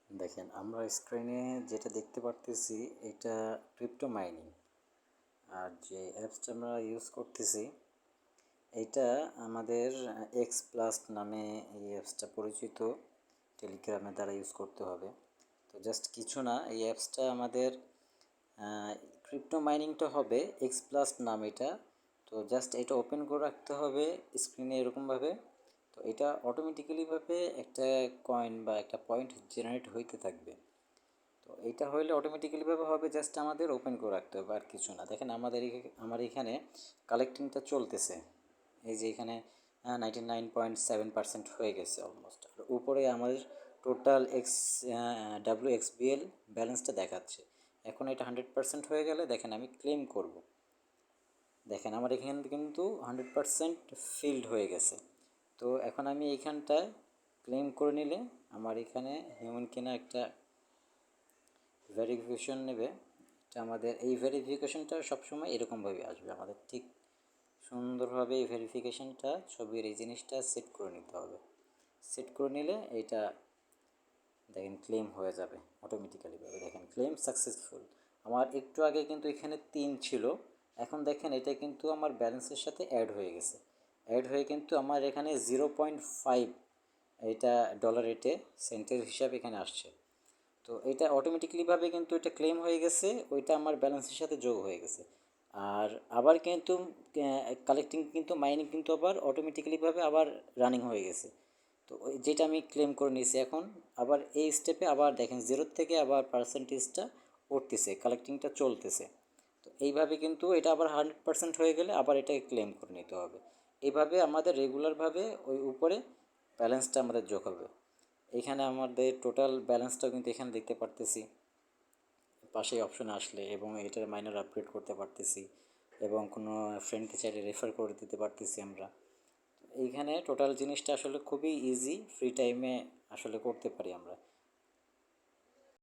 দেখেন আমরা স্ক্রিনে যেটা দেখতে পারতেছি এটা ক্রিপ্টো মাইনিং। আর যে অ্যাপসটা আমরা ইউজ করতেছি এটা আমাদের এক্স প্লাস নামে এই অ্যাপসটা পরিচিত, টেলিগ্রামের দ্বারা ইউজ করতে হবে। তো জাস্ট কিছু না, এই অ্যাপসটা আমাদের ক্রিপ্টো মাইনিংটা হবে এক্স প্লাস নাম এটা। তো জাস্ট এটা ওপেন করে রাখতে হবে স্ক্রিনে এরকমভাবে। তো এটা অটোমেটিক্যালিভাবে একটা কয়েন বা একটা পয়েন্ট জেনারেট হইতে থাকবে। তো এইটা হইলে অটোমেটিক্যালিভাবে হবে, জাস্ট আমাদের ওপেন করে রাখতে হবে, আর কিছু না। দেখেন আমার এখানে কালেক্টিংটা চলতেছে, এই যে এখানে 99.7% হয়ে গেছে অলমোস্ট। আর উপরে আমাদের টোটাল WXBL ব্যালেন্সটা দেখাচ্ছে। এখন এটা 100% হয়ে গেলে দেখেন আমি ক্লেম করব। দেখেন আমার এখানে কিন্তু 100% ফিল্ড হয়ে গেছে। তো এখন আমি এইখানটায় ক্লেম করে নিলে আমার এখানে হিউম্যান কিনা একটা ভেরিফিকেশন নেবে। এটা আমাদের এই ভেরিফিকেশনটা সবসময় এরকমভাবে আসবে, আমাদের ঠিক সুন্দরভাবে এই ভেরিফিকেশনটা ছবির এই জিনিসটা সেট করে নিতে হবে। সেট করে নিলে এইটা দেখেন ক্লেম হয়ে যাবে অটোমেটিক্যালিভাবে। দেখেন ক্লেম সাকসেসফুল। আমার একটু আগে কিন্তু এখানে 3 ছিল, এখন দেখেন এটা কিন্তু আমার ব্যালেন্সের সাথে অ্যাড হয়ে গেছে। অ্যাড হয়ে কিন্তু আমার এখানে 0.5 এটা ডলার রেটে সেন্টের হিসাবে এখানে আসছে। তো এটা অটোমেটিক্যালিভাবে কিন্তু এটা ক্লেম হয়ে গেছে, ওইটা আমার ব্যালেন্সের সাথে যোগ হয়ে গেছে। আর আবার কিন্তু কালেক্টিং কিন্তু মাইনিং কিন্তু আবার অটোমেটিক্যালিভাবে আবার রানিং হয়ে গেছে। তো ওই যেটা আমি ক্লেম করে নিয়েছি এখন আবার এই স্টেপে আবার দেখেন জিরোর থেকে আবার পার্সেন্টেজটা উঠতেছে, কালেক্টিংটা চলতেছে। তো এইভাবে কিন্তু এটা আবার 100% হয়ে গেলে আবার এটাকে ক্লেম করে নিতে হবে। এইভাবে আমাদের রেগুলারভাবে ওই উপরে ব্যালেন্সটা আমাদের যোগ হবে। এখানে আমাদের টোটাল ব্যালেন্সটাও কিন্তু এখানে দেখতে পারতেছি পাশেই অপশনে আসলে, এবং এটার মাইনার আপগ্রেড করতে পারতেছি এবং কোনো ফ্রেন্ডকে চাইলে রেফার করে দিতে পারতেছি আমরা। এইখানে টোটাল জিনিসটা আসলে খুবই ইজি, ফ্রি টাইমে আসলে করতে পারি আমরা।